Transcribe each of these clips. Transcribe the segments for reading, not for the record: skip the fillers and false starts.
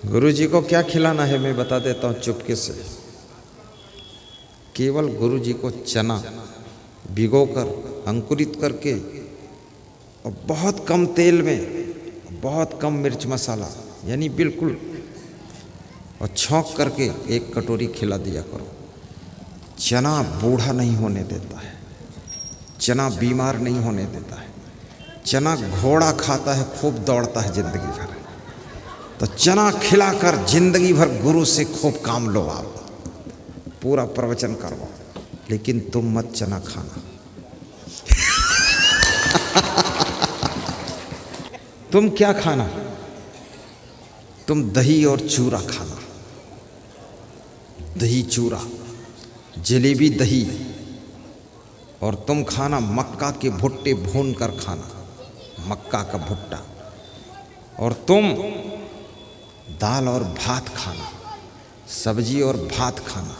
गुरु जी को क्या खिलाना है मैं बता देता हूँ चुपके से। केवल गुरु जी को चना भिगोकर अंकुरित करके और बहुत कम तेल में, बहुत कम मिर्च मसाला, यानी बिल्कुल, और छौंक करके एक कटोरी खिला दिया करो। चना बूढ़ा नहीं होने देता है, चना बीमार नहीं होने देता है। चना घोड़ा खाता है, खूब दौड़ता है जिंदगी भर। तो चना खिलाकर जिंदगी भर गुरु से खूब काम लो, आप पूरा प्रवचन करवाओ, लेकिन तुम मत चना खाना। तुम क्या खाना? तुम दही और चूरा खाना, दही चूरा, जलेबी दही। और तुम खाना मक्का के भुट्टे भून कर खाना, मक्का का भुट्टा। और तुम दाल और भात खाना, सब्जी और भात खाना,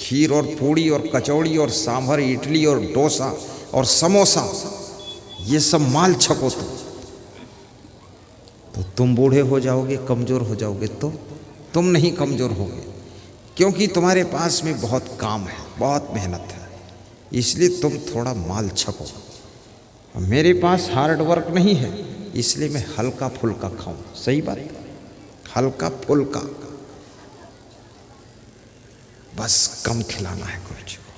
खीर और पूड़ी और कचौड़ी और सांभर, इडली और डोसा और समोसा, ये सब माल छको तो तुम बूढ़े हो जाओगे, कमज़ोर हो जाओगे। तो तुम नहीं कमज़ोर होगे, क्योंकि तुम्हारे पास में बहुत काम है, बहुत मेहनत है, इसलिए तुम थोड़ा माल छको। मेरे पास हार्ड वर्क नहीं है, इसलिए मैं हल्का फुल्का खाऊं। सही बात, हल्का फुल्का, बस कम खिलाना है गुरु जी को।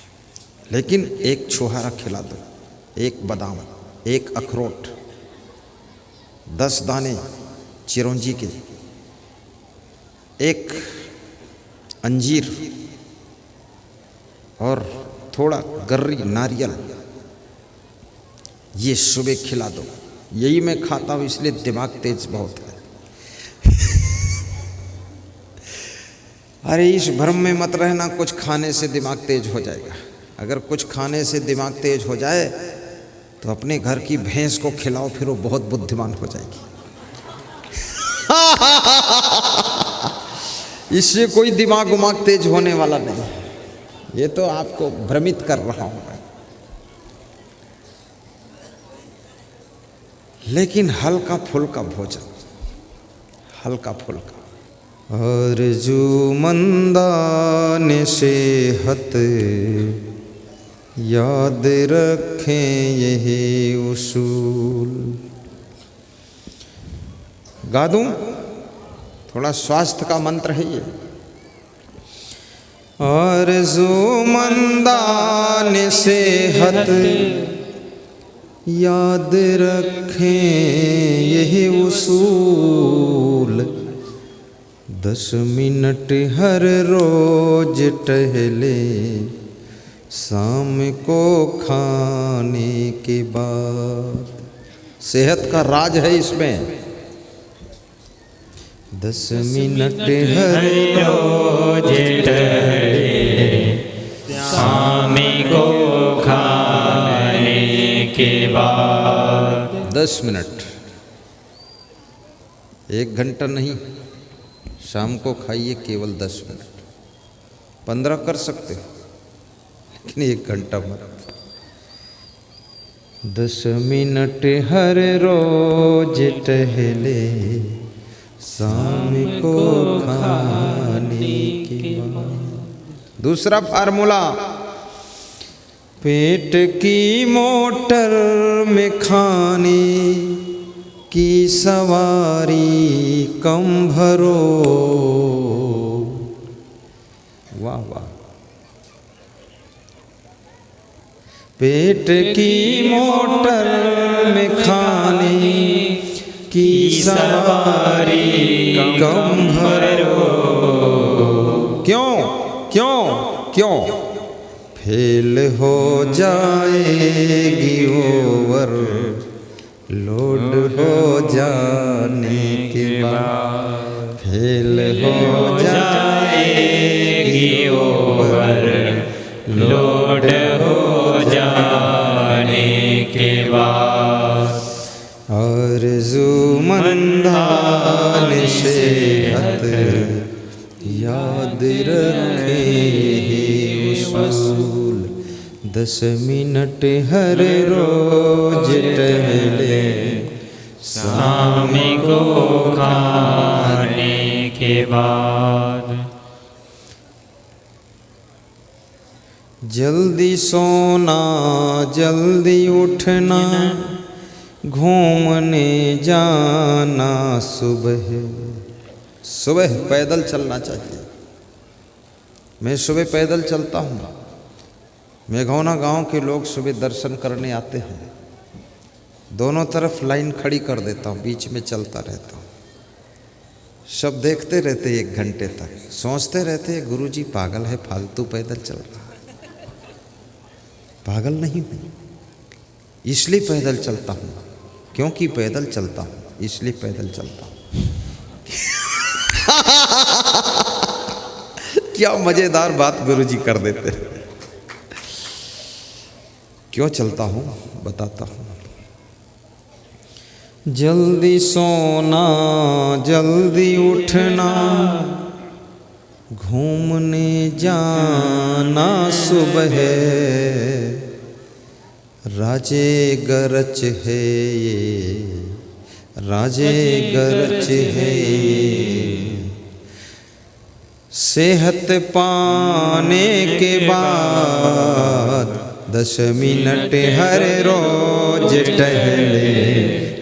लेकिन एक छुहारा खिला दो, एक बादाम, एक अखरोट, 10 दाने चिरौंजी के, एक अंजीर और थोड़ा गर्री नारियल, ये सुबह खिला दो। यही मैं खाता हूँ, इसलिए दिमाग तेज बहुत है। अरे इस भ्रम में मत रहना कुछ खाने से दिमाग तेज हो जाएगा। अगर कुछ खाने से दिमाग तेज हो जाए तो अपने घर की भैंस को खिलाओ, फिर वो बहुत बुद्धिमान हो जाएगी। इससे कोई दिमाग उमाग तेज होने वाला नहीं है, ये तो आपको भ्रमित कर रहा हूं मैं। लेकिन हल्का फुल्का भोजन, हल्का फुल्का। आरज़ूमंदान सेहत याद रखें यही उसूल। गा दूं? थोड़ा स्वास्थ्य का मंत्र है ये। आरज़ूमंदान सेहत याद रखें यही उसूल। 10 मिनट हर रोज टहले शाम को खाने के बाद। सेहत का राज है इसमें। 10 मिनट हर रोज टहले शाम को खाने के बाद। 10 मिनट, 1 घंटा नहीं, शाम को खाइए केवल 10 मिनट। 15 कर सकते हो, लेकिन 1 घंटा मत। 10 मिनट हर रोज टहले शाम को खाने के बाद। दूसरा फार्मूला, पेट की मोटर में खाने की सवारी कम भरो। वाह वाह। पेट की मोटर में खाने की सवारी कम भरो। क्यों क्यों क्यों? फेल हो जाएगी ओवर लोड हो जाने के बाद। फेल हो जाएगी ओवर लोड हो जाने के बाद। आरज़ूमंदान सेहत याद रखें उसूल। 10 मिनट हर रोज टहले शाम को खाने के के बाद। जल्दी सोना जल्दी उठना, घूमने जाना सुबह। सुबह पैदल चलना चाहिए। मैं सुबह पैदल चलता हूँ। मेघौना गांव के लोग सुबह दर्शन करने आते हैं, दोनों तरफ लाइन खड़ी कर देता हूँ, बीच में चलता रहता हूँ। सब देखते रहते 1 घंटे तक, सोचते रहते गुरुजी पागल है, फालतू पैदल चल रहा है। पागल नहीं हूँ, इसलिए पैदल चलता हूँ, क्योंकि पैदल चलता हूँ इसलिए पैदल चलता हूँ। क्या मजेदार बात गुरुजी कर देते हैं। क्यों चलता हूँ बताता हूँ। जल्दी सोना जल्दी उठना, घूमने जाना सुबह। राजे गरज है ये, राजे गरज है ये। सेहत पाने के बाद 10 मिनट हर रोज टहले,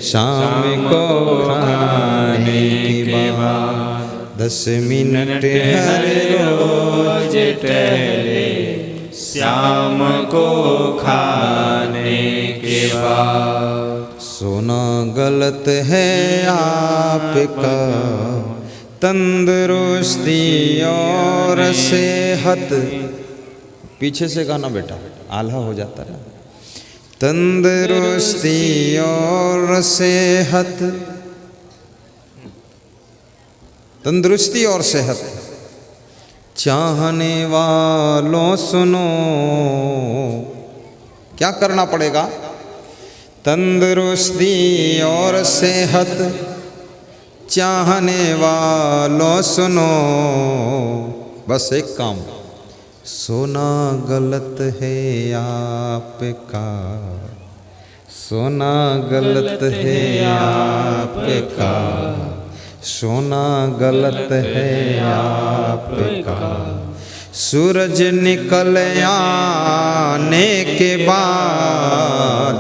शाम को खाने के बाद 10 मिनट हर रोज टहले, शाम को खाने के बाद। सोना गलत है आपका, तंदुरुस्ती और सेहत। पीछे से गाना बेटा, आल्हा हो जाता है। तंदुरुस्ती और सेहत, तंदुरुस्ती और सेहत। चाहने वालों सुनो, क्या करना पड़ेगा? तंदुरुस्ती और सेहत। चाहने वालों सुनो, बस एक काम, सोना गलत है आपका, सोना गलत है आपका, सोना गलत है आपका। सूरज निकल आने के बाद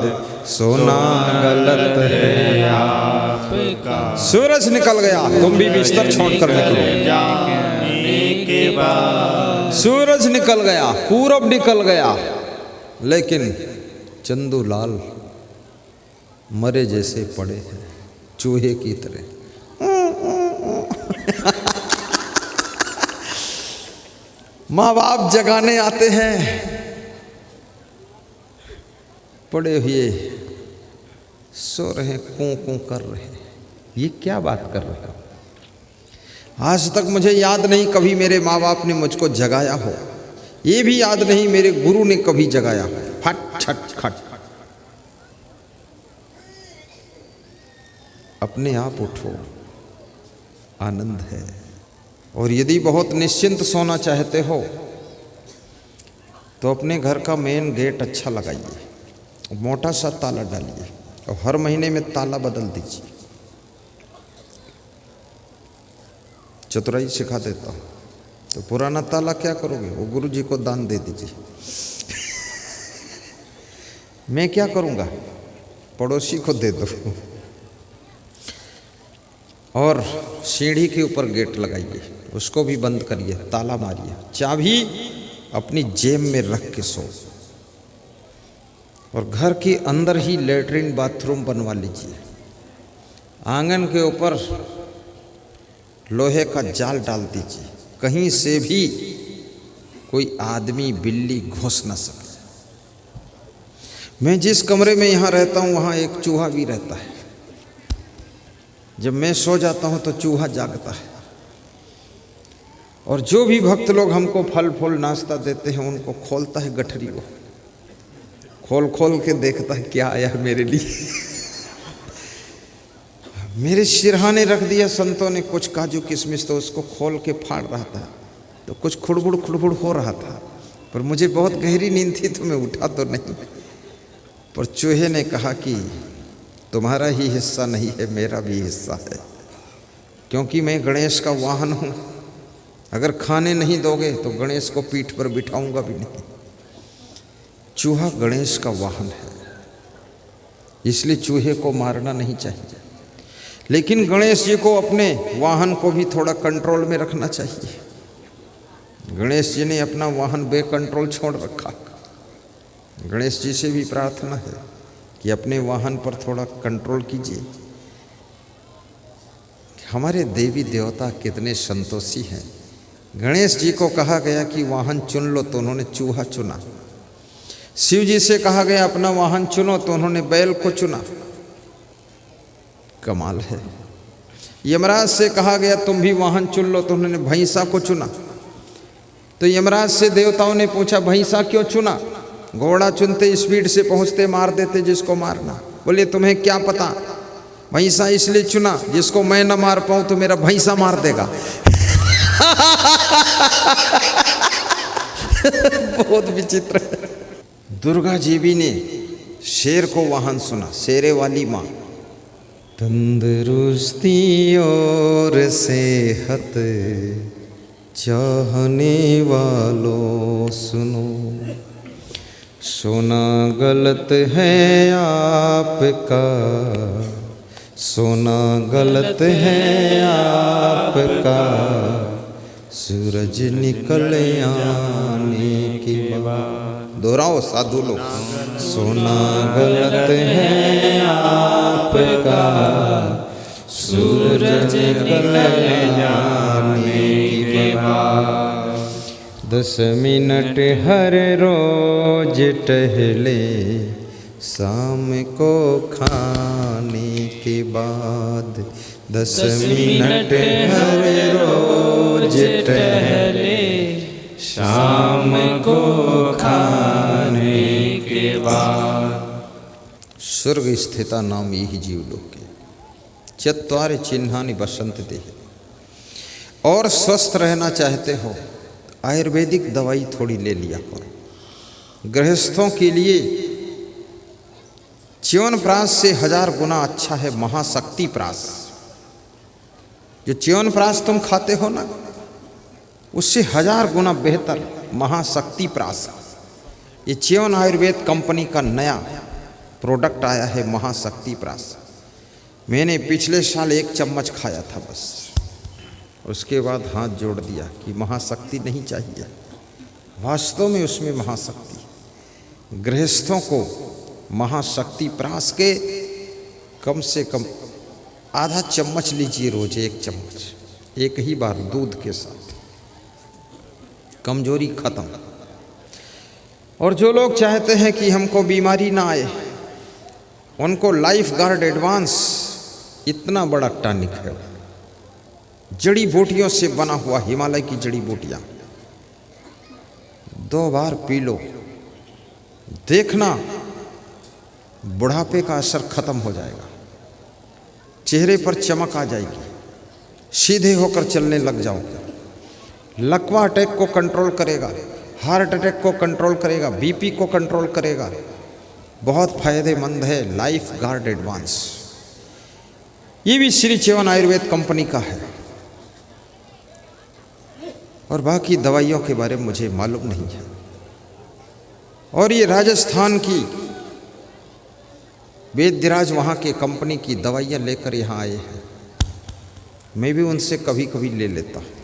सोना गलत है आपका। सूरज निकल गया, तुम भी बिस्तर छोड़कर निकलो। जाने के बाद सूरज निकल गया, पूरब निकल गया, लेकिन चंदूलाल मरे जैसे पड़े हैं, चूहे की तरह। माँ बाप जगाने आते हैं, पड़े हुए सो रहे, कूं कूं कर रहे। ये क्या बात कर रहे हो? आज तक मुझे याद नहीं कभी मेरे माँ बाप ने मुझको जगाया हो, ये भी याद नहीं मेरे गुरु ने कभी जगाया हो। फट छट खट, अपने आप उठो, आनंद है। और यदि बहुत निश्चिंत सोना चाहते हो तो अपने घर का मेन गेट अच्छा लगाइए, मोटा सा ताला डालिए और हर महीने में ताला बदल दीजिए। चतुराई सिखा देता हूँ। तो पुराना ताला क्या करोगे? वो गुरु जी को दान दे दीजिए। मैं क्या करूँगा? पड़ोसी को दे दो। और सीढ़ी के ऊपर गेट लगाइए, उसको भी बंद करिए, ताला मारिए, चाबी अपनी जेब में रख के सो। और घर के अंदर ही लेटरिन बाथरूम बनवा लीजिए। आंगन के ऊपर लोहे का जाल डाल दीजिए, कहीं से भी कोई आदमी बिल्ली घुस न सके। मैं जिस कमरे में यहाँ रहता हूँ वहाँ एक चूहा भी रहता है। जब मैं सो जाता हूँ तो चूहा जागता है। और जो भी भक्त लोग हमको फल फूल नाश्ता देते हैं उनको खोलता है गठरी, वो खोल खोल के देखता है क्या आया है मेरे लिए। मेरे सिरहाने रख दिया संतों ने कुछ काजू किशमिश, तो उसको खोल के फाड़ रहा था तो कुछ खुड़बुड़ हो रहा था, पर मुझे बहुत गहरी नींद थी तो मैं उठा तो नहीं। पर चूहे ने कहा कि तुम्हारा ही हिस्सा नहीं है, मेरा भी हिस्सा है। क्योंकि मैं गणेश का वाहन हूँ। अगर खाने नहीं दोगे तो गणेश को पीठ पर बिठाऊंगा भी नहीं। चूहा गणेश का वाहन है, इसलिए चूहे को मारना नहीं चाहिए। लेकिन गणेश जी को अपने वाहन को भी थोड़ा कंट्रोल में रखना चाहिए। गणेश जी ने अपना वाहन बेकंट्रोल छोड़ रखा। गणेश जी से भी प्रार्थना है कि अपने वाहन पर थोड़ा कंट्रोल कीजिए। हमारे देवी देवता कितने संतोषी हैं। गणेश जी को कहा गया कि वाहन चुन लो तो उन्होंने चूहा चुना। शिव जी से कहा गया अपना वाहन चुनो तो उन्होंने बैल को चुना। कमाल है। यमराज से कहा गया तुम भी वाहन चुन लो तो उन्होंने भैंसा को चुना। तो यमराज से देवताओं ने पूछा भैंसा क्यों चुना? घोड़ा चुनते स्पीड से पहुंचते मार देते जिसको मारना। बोले तुम्हें क्या पता, भैंसा इसलिए चुना जिसको मैं न मार पाऊं तो मेरा भैंसा मार देगा। बहुत विचित्र है। दुर्गा जी भी ने शेर को वाहन सुना, शेरे वाली माँ। तंदुरुस्ती और सेहत चाहने वालों सुनो, सोना गलत है आपका, सोना गलत है आपका, सूरज निकल आने की बात। दोहराओ साधु लोग। सोना गलत है आपका, सूरज निकल आने की बात। 10 मिनट हर रोज टहले शाम को खाने के बाद। 10 मिनट हर रोज टहले शाम को खाने के बाद। स्वर्ग स्थिता नाम यही जीवलोके, चत्वारि चिन्हानि बसंत। और स्वस्थ रहना चाहते हो, आयुर्वेदिक दवाई थोड़ी ले लिया करो। गृहस्थों के लिए च्यवनप्राश से 1000 गुना अच्छा है महाशक्ति प्राश। जो च्यवनप्राश तुम खाते हो ना, उससे 1000 गुना बेहतर महाशक्ति प्राश। ये च्यवन आयुर्वेद कंपनी का नया प्रोडक्ट आया है महाशक्ति प्राश। मैंने पिछले साल 1 चम्मच खाया था बस, उसके बाद हाथ जोड़ दिया कि महाशक्ति नहीं चाहिए। वास्तव में उसमें महाशक्ति। गृहस्थों को महाशक्ति प्राश के कम से कम आधा चम्मच लीजिए रोज, 1 चम्मच, एक ही बार दूध के साथ। कमजोरी खत्म। और जो लोग चाहते हैं कि हमको बीमारी ना आए, उनको लाइफ गार्ड एडवांस इतना बड़ा टॉनिक है। जड़ी बूटियों से बना हुआ, हिमालय की जड़ी बूटियां 2 बार पी लो, देखना बुढ़ापे का असर खत्म हो जाएगा। चेहरे पर चमक आ जाएगी, सीधे होकर चलने लग जाओगे। लकवा अटैक को कंट्रोल करेगा, हार्ट अटैक को कंट्रोल करेगा, बीपी को कंट्रोल करेगा। बहुत फायदेमंद है लाइफ गार्ड एडवांस। ये भी श्री च्यवन आयुर्वेद कंपनी का है। और बाकी दवाइयों के बारे में मुझे मालूम नहीं है। और ये राजस्थान की वेदराज वहाँ के कंपनी की दवाइयाँ लेकर यहाँ आए हैं। मैं भी उनसे कभी कभी ले लेता हूँ।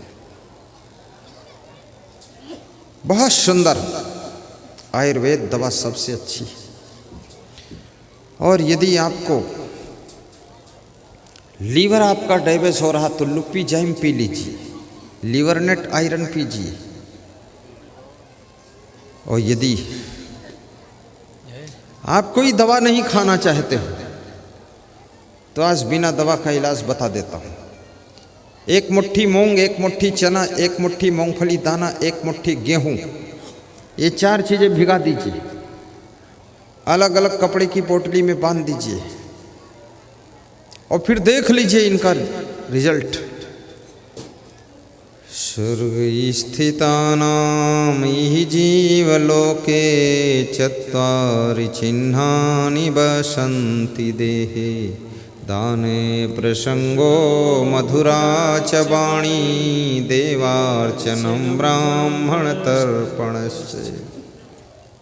बहुत सुंदर आयुर्वेद दवा सबसे अच्छी है। और यदि आपको लीवर आपका डैमेज हो रहा तो लुपिजाइम पी लीजिए, लीवरनेट आयरन पीजिए। और यदि आप कोई दवा नहीं खाना चाहते हो तो आज बिना दवा का इलाज बता देता हूँ। 1 मुट्ठी मूंग, 1 मुट्ठी चना, 1 मुट्ठी मूंगफली दाना, 1 मुट्ठी गेहूं, ये 4 चीज़ें भिगा दीजिए, अलग अलग कपड़े की पोटली में बांध दीजिए और फिर देख लीजिए इनका रिजल्ट। स्वर्ग स्थितानां इह जीवलोके चत्वारि चिह्नानि बसन्ति देहे दाने प्रसंगो मधुरा च वाणी देवार्चनम ब्राह्मण तर्पणस्य।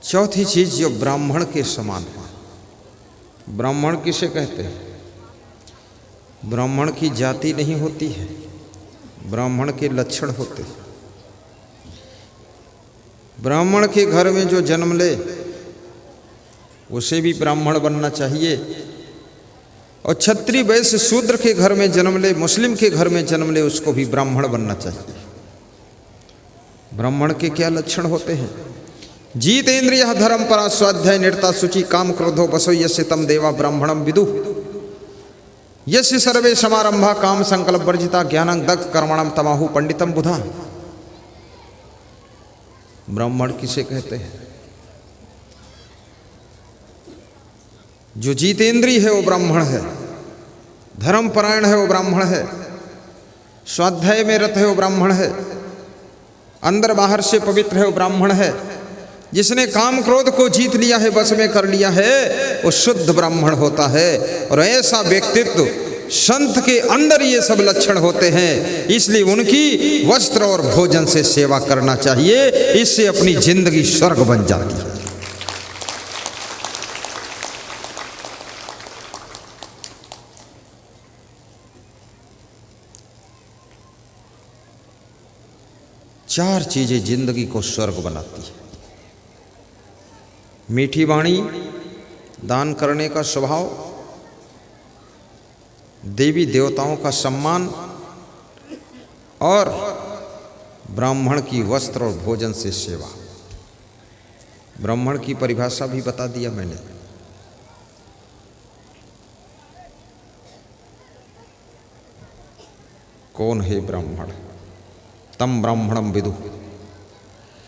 चौथी चीज जो ब्राह्मण के समान है। ब्राह्मण किसे कहते हैं? ब्राह्मण की जाति नहीं होती है, ब्राह्मण के लक्षण होते हैं। ब्राह्मण के घर में जो जन्म ले उसे भी ब्राह्मण बनना चाहिए, और क्षत्रिय वैश्य शूद्र के घर में जन्म ले, मुस्लिम के घर में जन्म ले, उसको भी ब्राह्मण बनना चाहिए। ब्राह्मण के क्या लक्षण होते हैं? जीतेन्द्रिय धर्म परा स्वाध्याय निरता शुचि काम क्रोधो बसो यस्य तम देवा ब्राह्मणम विदु यस्य सर्वे समारंभा काम संकल्प वर्जिता ज्ञानं दग्ध कर्मणम तमाहु पंडितम बुधा। ब्राह्मण किसे कहते हैं? जो जीतेंद्रिय है वो ब्राह्मण है, धर्मपरायण है वो ब्राह्मण है, स्वाध्याय में रत है वो ब्राह्मण है, अंदर बाहर से पवित्र है वो ब्राह्मण है। जिसने काम क्रोध को जीत लिया है, बस में कर लिया है, वो शुद्ध ब्राह्मण होता है। और ऐसा व्यक्तित्व संत के अंदर ये सब लक्षण होते हैं, इसलिए उनकी वस्त्र और भोजन से सेवा करना चाहिए। इससे अपनी जिंदगी स्वर्ग बन जाती है। चार चीजें जिंदगी को स्वर्ग बनाती है। मीठी वाणी, दान करने का स्वभाव, देवी देवताओं का सम्मान, और ब्राह्मण की वस्त्र और भोजन से सेवा। ब्राह्मण की परिभाषा भी बता दिया मैंने। कौन है ब्राह्मण? तम ब्राह्मणम विदु।